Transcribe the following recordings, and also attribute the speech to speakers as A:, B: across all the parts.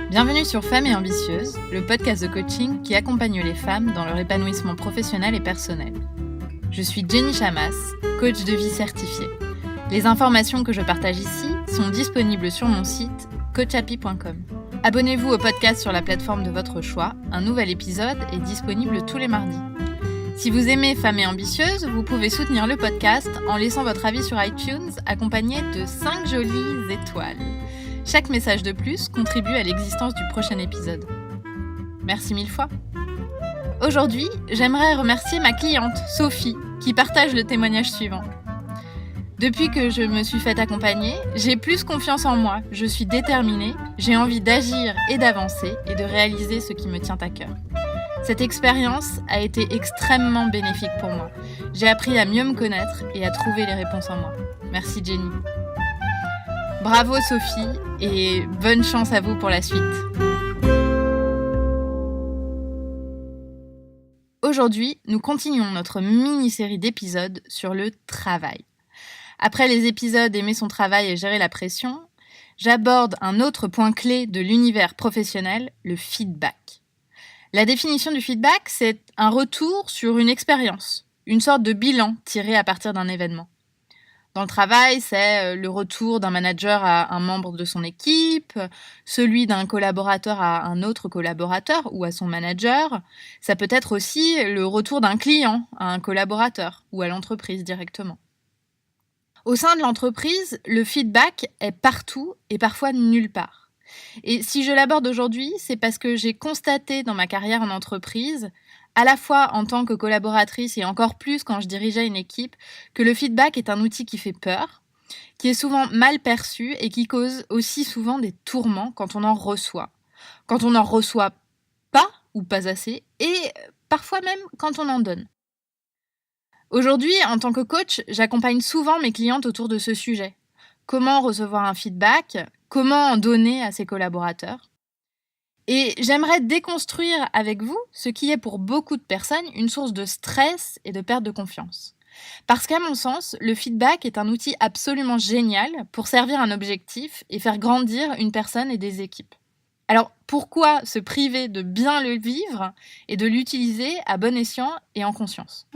A: Bienvenue sur Femmes et Ambitieuses, le podcast de coaching qui accompagne les femmes dans leur épanouissement professionnel et personnel. Je suis Jenny Chamas, coach de vie certifiée. Les informations que je partage ici sont disponibles sur mon site coachapi.com. Abonnez-vous au podcast sur la plateforme de votre choix, un nouvel épisode est disponible tous les mardis. Si vous aimez Femmes et Ambitieuses, vous pouvez soutenir le podcast en laissant votre avis sur iTunes accompagné de 5 jolies étoiles. Chaque message de plus contribue à l'existence du prochain épisode. Merci mille fois. Aujourd'hui, j'aimerais remercier ma cliente, Sophie, qui partage le témoignage suivant. Depuis que je me suis fait accompagner, j'ai plus confiance en moi, je suis déterminée, j'ai envie d'agir et d'avancer et de réaliser ce qui me tient à cœur. Cette expérience a été extrêmement bénéfique pour moi. J'ai appris à mieux me connaître et à trouver les réponses en moi. Merci Jenny. Bravo Sophie et bonne chance à vous pour la suite. Aujourd'hui, nous continuons notre mini-série d'épisodes sur le travail. Après les épisodes Aimer son travail et gérer la pression, j'aborde un autre point clé de l'univers professionnel, le feedback. La définition du feedback, c'est un retour sur une expérience, une sorte de bilan tiré à partir d'un événement. Dans le travail, c'est le retour d'un manager à un membre de son équipe, celui d'un collaborateur à un autre collaborateur ou à son manager. Ça peut être aussi le retour d'un client à un collaborateur ou à l'entreprise directement. Au sein de l'entreprise, le feedback est partout et parfois nulle part. Et si je l'aborde aujourd'hui, c'est parce que j'ai constaté dans ma carrière en entreprise, à la fois en tant que collaboratrice et encore plus quand je dirigeais une équipe, que le feedback est un outil qui fait peur, qui est souvent mal perçu et qui cause aussi souvent des tourments quand on en reçoit. Quand on n'en reçoit pas ou pas assez et parfois même quand on en donne. Aujourd'hui, en tant que coach, j'accompagne souvent mes clientes autour de ce sujet. Comment recevoir un feedback ? Comment en donner à ses collaborateurs ? Et j'aimerais déconstruire avec vous ce qui est pour beaucoup de personnes une source de stress et de perte de confiance. Parce qu'à mon sens, le feedback est un outil absolument génial pour servir un objectif et faire grandir une personne et des équipes. Alors pourquoi se priver de bien le vivre et de l'utiliser à bon escient et en conscience ?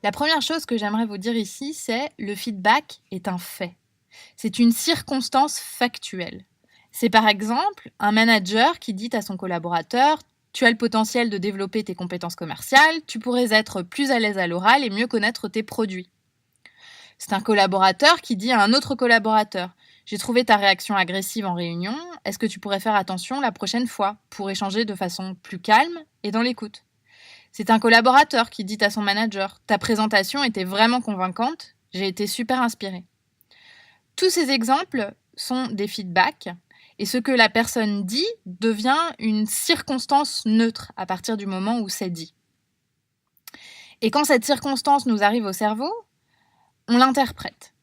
A: La première chose que j'aimerais vous dire ici, c'est le feedback est un fait. C'est une circonstance factuelle. C'est par exemple un manager qui dit à son collaborateur « Tu as le potentiel de développer tes compétences commerciales, tu pourrais être plus à l'aise à l'oral et mieux connaître tes produits. » C'est un collaborateur qui dit à un autre collaborateur « J'ai trouvé ta réaction agressive en réunion, est-ce que tu pourrais faire attention la prochaine fois pour échanger de façon plus calme et dans l'écoute ?» C'est un collaborateur qui dit à son manager « Ta présentation était vraiment convaincante, j'ai été super inspirée. » Tous ces exemples sont des feedbacks et ce que la personne dit devient une circonstance neutre à partir du moment où c'est dit. Et quand cette circonstance nous arrive au cerveau, on l'interprète.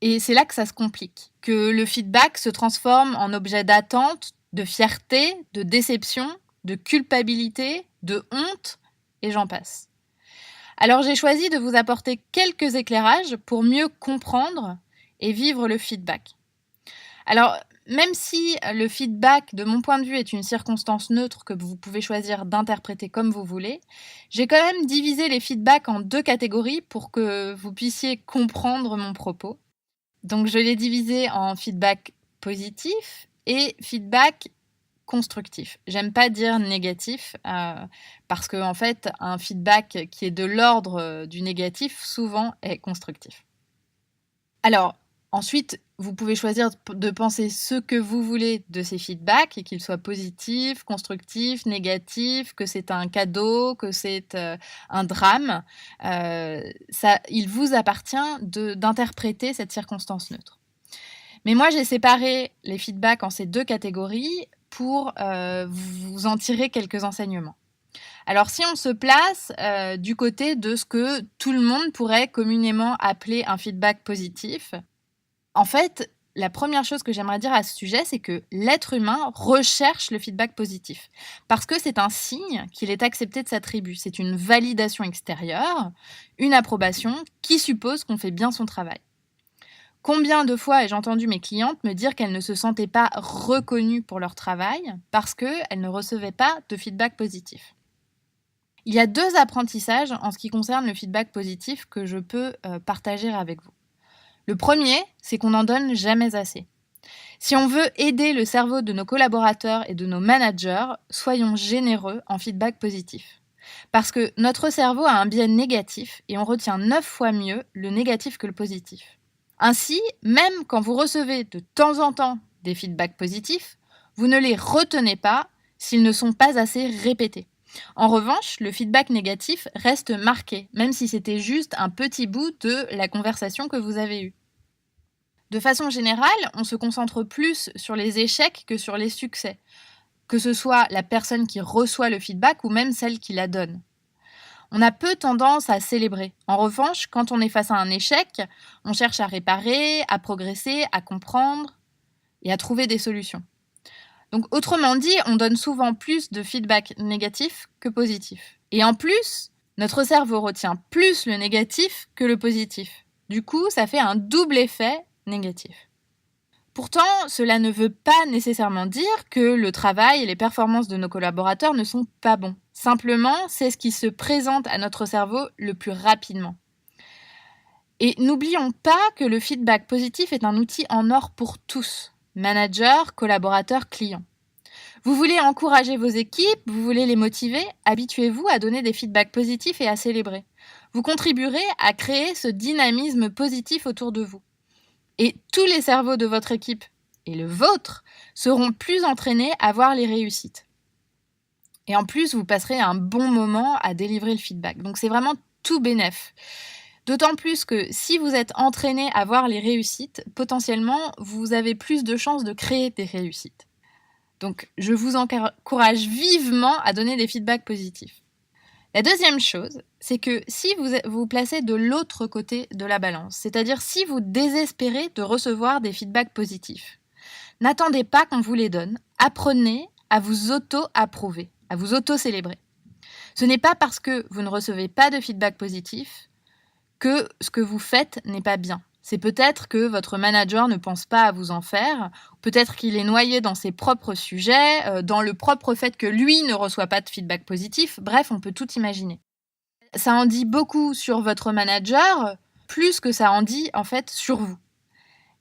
A: Et c'est là que ça se complique, que le feedback se transforme en objet d'attente, de fierté, de déception, de culpabilité, de honte, et j'en passe. Alors j'ai choisi de vous apporter quelques éclairages pour mieux comprendre et vivre le feedback. Alors, même si le feedback, de mon point de vue, est une circonstance neutre que vous pouvez choisir d'interpréter comme vous voulez, j'ai quand même divisé les feedbacks en 2 catégories pour que vous puissiez comprendre mon propos. Donc je l'ai divisé en feedback positif et feedback constructif. J'aime pas dire négatif parce que en fait, un feedback qui est de l'ordre du négatif souvent est constructif. Alors, ensuite, vous pouvez choisir de penser ce que vous voulez de ces feedbacks, et qu'ils soient positifs, constructifs, négatifs, que c'est un cadeau, que c'est un drame. Il vous appartient d'interpréter cette circonstance neutre. Mais moi, j'ai séparé les feedbacks en ces 2 catégories pour vous en tirer quelques enseignements. Alors, si on se place du côté de ce que tout le monde pourrait communément appeler un feedback positif, en fait, la première chose que j'aimerais dire à ce sujet, c'est que l'être humain recherche le feedback positif. Parce que c'est un signe qu'il est accepté de sa tribu. C'est une validation extérieure, une approbation qui suppose qu'on fait bien son travail. Combien de fois ai-je entendu mes clientes me dire qu'elles ne se sentaient pas reconnues pour leur travail parce qu'elles ne recevaient pas de feedback positif? Il y a 2 apprentissages en ce qui concerne le feedback positif que je peux partager avec vous. Le premier, c'est qu'on n'en donne jamais assez. Si on veut aider le cerveau de nos collaborateurs et de nos managers, soyons généreux en feedback positif. Parce que notre cerveau a un biais négatif et on retient 9 fois mieux le négatif que le positif. Ainsi, même quand vous recevez de temps en temps des feedbacks positifs, vous ne les retenez pas s'ils ne sont pas assez répétés. En revanche, le feedback négatif reste marqué, même si c'était juste un petit bout de la conversation que vous avez eue. De façon générale, on se concentre plus sur les échecs que sur les succès, que ce soit la personne qui reçoit le feedback ou même celle qui la donne. On a peu tendance à célébrer. En revanche, quand on est face à un échec, on cherche à réparer, à progresser, à comprendre et à trouver des solutions. Donc, autrement dit, on donne souvent plus de feedback négatif que positif. Et en plus, notre cerveau retient plus le négatif que le positif. Du coup, ça fait un double effet négatif. Pourtant, cela ne veut pas nécessairement dire que le travail et les performances de nos collaborateurs ne sont pas bons. Simplement, c'est ce qui se présente à notre cerveau le plus rapidement. Et n'oublions pas que le feedback positif est un outil en or pour tous, managers, collaborateurs, clients. Vous voulez encourager vos équipes, vous voulez les motiver, habituez-vous à donner des feedbacks positifs et à célébrer. Vous contribuerez à créer ce dynamisme positif autour de vous. Et tous les cerveaux de votre équipe et le vôtre seront plus entraînés à voir les réussites. Et en plus, vous passerez un bon moment à délivrer le feedback. Donc c'est vraiment tout bénef. D'autant plus que si vous êtes entraîné à voir les réussites, potentiellement, vous avez plus de chances de créer des réussites. Donc je vous encourage vivement à donner des feedbacks positifs. La deuxième chose, c'est que si vous vous placez de l'autre côté de la balance, c'est-à-dire si vous désespérez de recevoir des feedbacks positifs, n'attendez pas qu'on vous les donne, apprenez à vous auto-approuver, à vous auto-célébrer. Ce n'est pas parce que vous ne recevez pas de feedback positif que ce que vous faites n'est pas bien. C'est peut-être que votre manager ne pense pas à vous en faire, peut-être qu'il est noyé dans ses propres sujets, dans le propre fait que lui ne reçoit pas de feedback positif. Bref, on peut tout imaginer. Ça en dit beaucoup sur votre manager, plus que ça en dit en fait sur vous.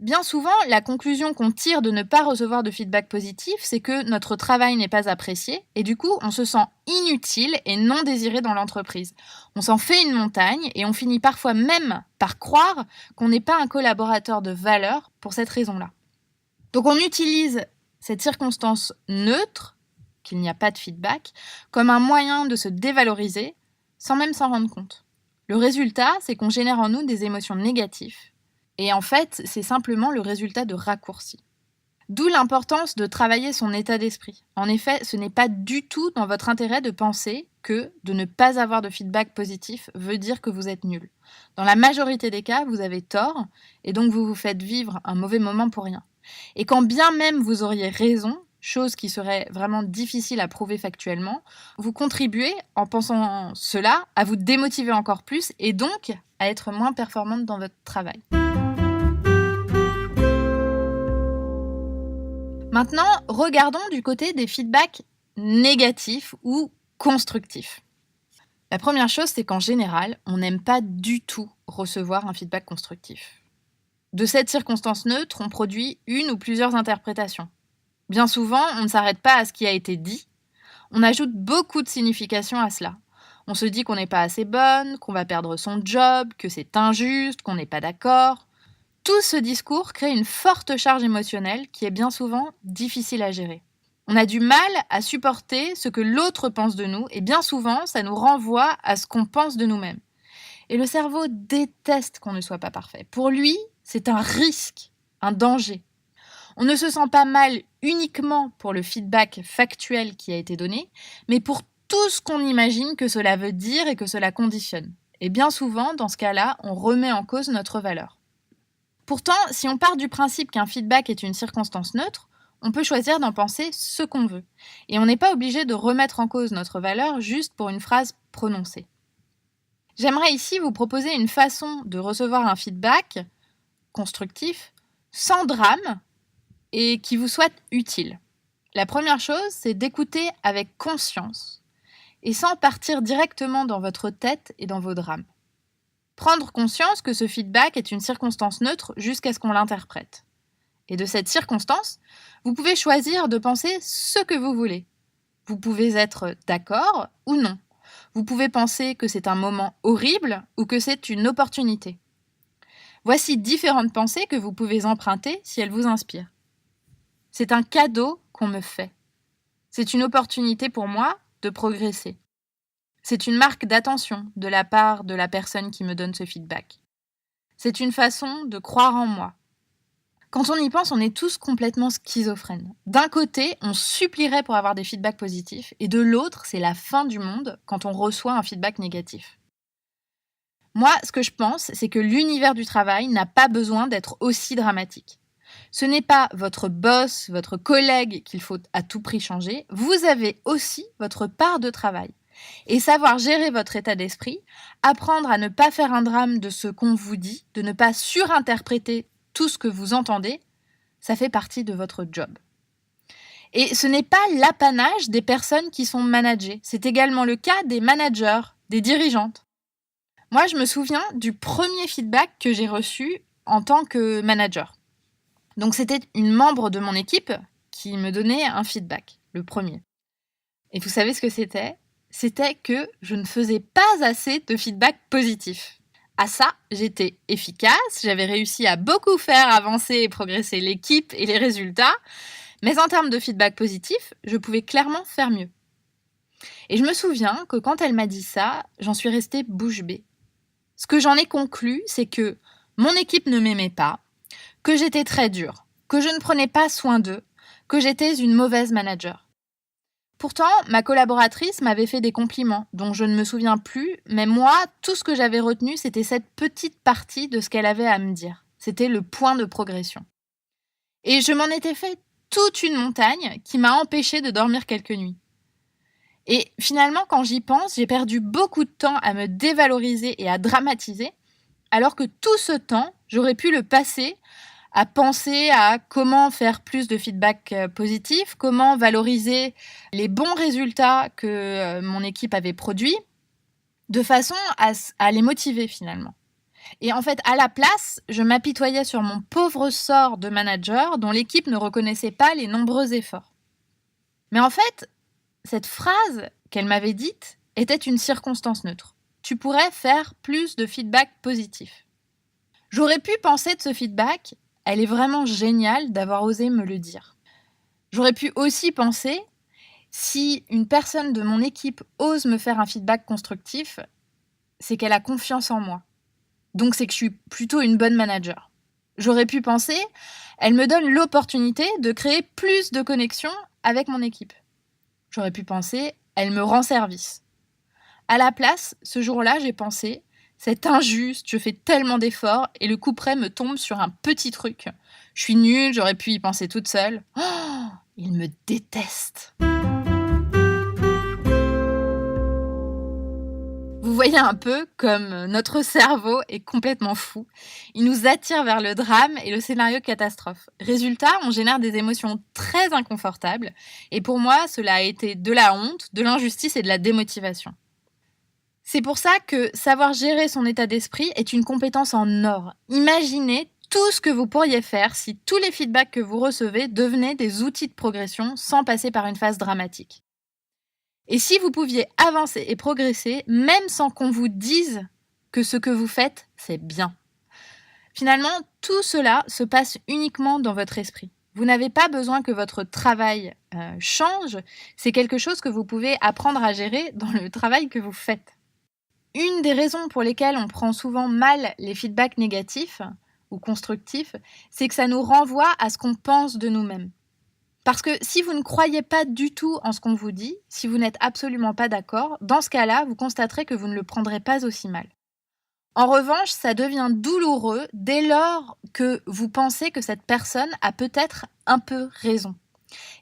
A: Bien souvent, la conclusion qu'on tire de ne pas recevoir de feedback positif, c'est que notre travail n'est pas apprécié et du coup, on se sent inutile et non désiré dans l'entreprise. On s'en fait une montagne et on finit parfois même par croire qu'on n'est pas un collaborateur de valeur pour cette raison-là. Donc on utilise cette circonstance neutre, qu'il n'y a pas de feedback, comme un moyen de se dévaloriser sans même s'en rendre compte. Le résultat, c'est qu'on génère en nous des émotions négatives. Et en fait, c'est simplement le résultat de raccourcis. D'où l'importance de travailler son état d'esprit. En effet, ce n'est pas du tout dans votre intérêt de penser que de ne pas avoir de feedback positif veut dire que vous êtes nul. Dans la majorité des cas, vous avez tort et donc vous vous faites vivre un mauvais moment pour rien. Et quand bien même vous auriez raison, chose qui serait vraiment difficile à prouver factuellement, vous contribuez, en pensant cela, à vous démotiver encore plus et donc à être moins performante dans votre travail. Maintenant, regardons du côté des feedbacks négatifs ou constructifs. La première chose, c'est qu'en général, on n'aime pas du tout recevoir un feedback constructif. De cette circonstance neutre, on produit une ou plusieurs interprétations. Bien souvent, on ne s'arrête pas à ce qui a été dit, on ajoute beaucoup de signification à cela. On se dit qu'on n'est pas assez bonne, qu'on va perdre son job, que c'est injuste, qu'on n'est pas d'accord. Tout ce discours crée une forte charge émotionnelle qui est bien souvent difficile à gérer. On a du mal à supporter ce que l'autre pense de nous et bien souvent, ça nous renvoie à ce qu'on pense de nous-mêmes. Et le cerveau déteste qu'on ne soit pas parfait. Pour lui, c'est un risque, un danger. On ne se sent pas mal uniquement pour le feedback factuel qui a été donné, mais pour tout ce qu'on imagine que cela veut dire et que cela conditionne. Et bien souvent, dans ce cas-là, on remet en cause notre valeur. Pourtant, si on part du principe qu'un feedback est une circonstance neutre, on peut choisir d'en penser ce qu'on veut. Et on n'est pas obligé de remettre en cause notre valeur juste pour une phrase prononcée. J'aimerais ici vous proposer une façon de recevoir un feedback constructif, sans drame et qui vous soit utile. La première chose, c'est d'écouter avec conscience et sans partir directement dans votre tête et dans vos drames. Prendre conscience que ce feedback est une circonstance neutre jusqu'à ce qu'on l'interprète. Et de cette circonstance, vous pouvez choisir de penser ce que vous voulez. Vous pouvez être d'accord ou non. Vous pouvez penser que c'est un moment horrible ou que c'est une opportunité. Voici différentes pensées que vous pouvez emprunter si elles vous inspirent. C'est un cadeau qu'on me fait. C'est une opportunité pour moi de progresser. C'est une marque d'attention de la part de la personne qui me donne ce feedback. C'est une façon de croire en moi. Quand on y pense, on est tous complètement schizophrènes. D'un côté, on supplierait pour avoir des feedbacks positifs, et de l'autre, c'est la fin du monde quand on reçoit un feedback négatif. Moi, ce que je pense, c'est que l'univers du travail n'a pas besoin d'être aussi dramatique. Ce n'est pas votre boss, votre collègue qu'il faut à tout prix changer, vous avez aussi votre part de travail. Et savoir gérer votre état d'esprit, apprendre à ne pas faire un drame de ce qu'on vous dit, de ne pas surinterpréter tout ce que vous entendez, ça fait partie de votre job. Et ce n'est pas l'apanage des personnes qui sont managées, c'est également le cas des managers, des dirigeantes. Moi, je me souviens du premier feedback que j'ai reçu en tant que manager. Donc, c'était une membre de mon équipe qui me donnait un feedback, le premier. Et vous savez ce que c'était ? C'était que je ne faisais pas assez de feedback positif. À ça, j'étais efficace, j'avais réussi à beaucoup faire avancer et progresser l'équipe et les résultats, mais en termes de feedback positif, je pouvais clairement faire mieux. Et je me souviens que quand elle m'a dit ça, j'en suis restée bouche bée. Ce que j'en ai conclu, c'est que mon équipe ne m'aimait pas, que j'étais très dure, que je ne prenais pas soin d'eux, que j'étais une mauvaise manager. Pourtant, ma collaboratrice m'avait fait des compliments dont je ne me souviens plus, mais moi, tout ce que j'avais retenu, c'était cette petite partie de ce qu'elle avait à me dire. C'était le point de progression. Et je m'en étais fait toute une montagne qui m'a empêchée de dormir quelques nuits. Et finalement, quand j'y pense, j'ai perdu beaucoup de temps à me dévaloriser et à dramatiser, alors que tout ce temps, j'aurais pu le passer à penser à comment faire plus de feedback positif, comment valoriser les bons résultats que mon équipe avait produits, de façon à les motiver finalement. Et en fait, à la place, je m'apitoyais sur mon pauvre sort de manager dont l'équipe ne reconnaissait pas les nombreux efforts. Mais en fait, cette phrase qu'elle m'avait dite était une circonstance neutre. Tu pourrais faire plus de feedback positif. J'aurais pu penser de ce feedback, elle est vraiment géniale d'avoir osé me le dire. J'aurais pu aussi penser, si une personne de mon équipe ose me faire un feedback constructif, c'est qu'elle a confiance en moi. Donc c'est que je suis plutôt une bonne manager. J'aurais pu penser, elle me donne l'opportunité de créer plus de connexions avec mon équipe. J'aurais pu penser, elle me rend service. À la place, ce jour-là, j'ai pensé, c'est injuste, je fais tellement d'efforts et le coup près me tombe sur un petit truc. Je suis nulle, j'aurais pu y penser toute seule. Oh, il me déteste. Vous voyez un peu comme notre cerveau est complètement fou. Il nous attire vers le drame et le scénario catastrophe. Résultat, on génère des émotions très inconfortables. Et pour moi, cela a été de la honte, de l'injustice et de la démotivation. C'est pour ça que savoir gérer son état d'esprit est une compétence en or. Imaginez tout ce que vous pourriez faire si tous les feedbacks que vous recevez devenaient des outils de progression sans passer par une phase dramatique. Et si vous pouviez avancer et progresser, même sans qu'on vous dise que ce que vous faites, c'est bien. Finalement, tout cela se passe uniquement dans votre esprit. Vous n'avez pas besoin que votre travail change, c'est quelque chose que vous pouvez apprendre à gérer dans le travail que vous faites. Une des raisons pour lesquelles on prend souvent mal les feedbacks négatifs ou constructifs, c'est que ça nous renvoie à ce qu'on pense de nous-mêmes. Parce que si vous ne croyez pas du tout en ce qu'on vous dit, si vous n'êtes absolument pas d'accord, dans ce cas-là, vous constaterez que vous ne le prendrez pas aussi mal. En revanche, ça devient douloureux dès lors que vous pensez que cette personne a peut-être un peu raison.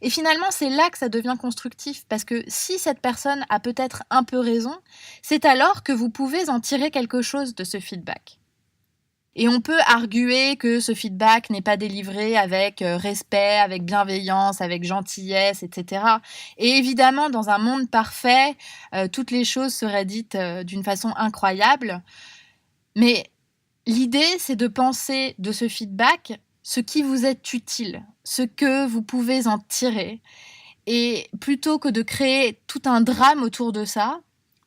A: Et finalement, c'est là que ça devient constructif, parce que si cette personne a peut-être un peu raison, c'est alors que vous pouvez en tirer quelque chose de ce feedback. Et on peut arguer que ce feedback n'est pas délivré avec respect, avec bienveillance, avec gentillesse, etc. Et évidemment, dans un monde parfait, toutes les choses seraient dites d'une façon incroyable. Mais l'idée, c'est de penser de ce feedback ce qui vous est utile, ce que vous pouvez en tirer. Et plutôt que de créer tout un drame autour de ça,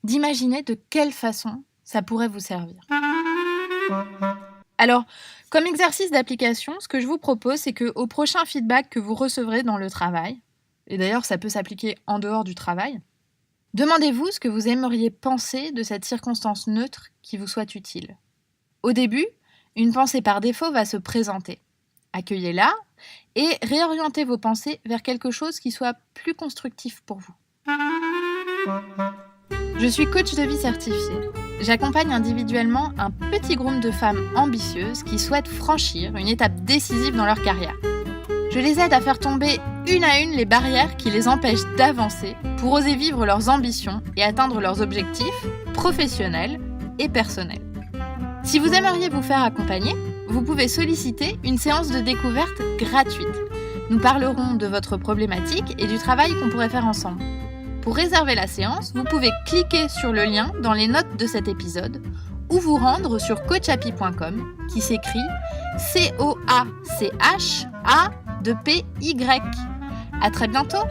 A: d'imaginer de quelle façon ça pourrait vous servir. Alors, comme exercice d'application, ce que je vous propose, c'est qu'au prochain feedback que vous recevrez dans le travail, et d'ailleurs ça peut s'appliquer en dehors du travail, demandez-vous ce que vous aimeriez penser de cette circonstance neutre qui vous soit utile. Au début, une pensée par défaut va se présenter. Accueillez-la et réorientez vos pensées vers quelque chose qui soit plus constructif pour vous. Je suis coach de vie certifiée. J'accompagne individuellement un petit groupe de femmes ambitieuses qui souhaitent franchir une étape décisive dans leur carrière. Je les aide à faire tomber une à une les barrières qui les empêchent d'avancer pour oser vivre leurs ambitions et atteindre leurs objectifs professionnels et personnels. Si vous aimeriez vous faire accompagner, vous pouvez solliciter une séance de découverte gratuite. Nous parlerons de votre problématique et du travail qu'on pourrait faire ensemble. Pour réserver la séance, vous pouvez cliquer sur le lien dans les notes de cet épisode ou vous rendre sur coachhappy.com qui s'écrit COACHA2PY. À très bientôt!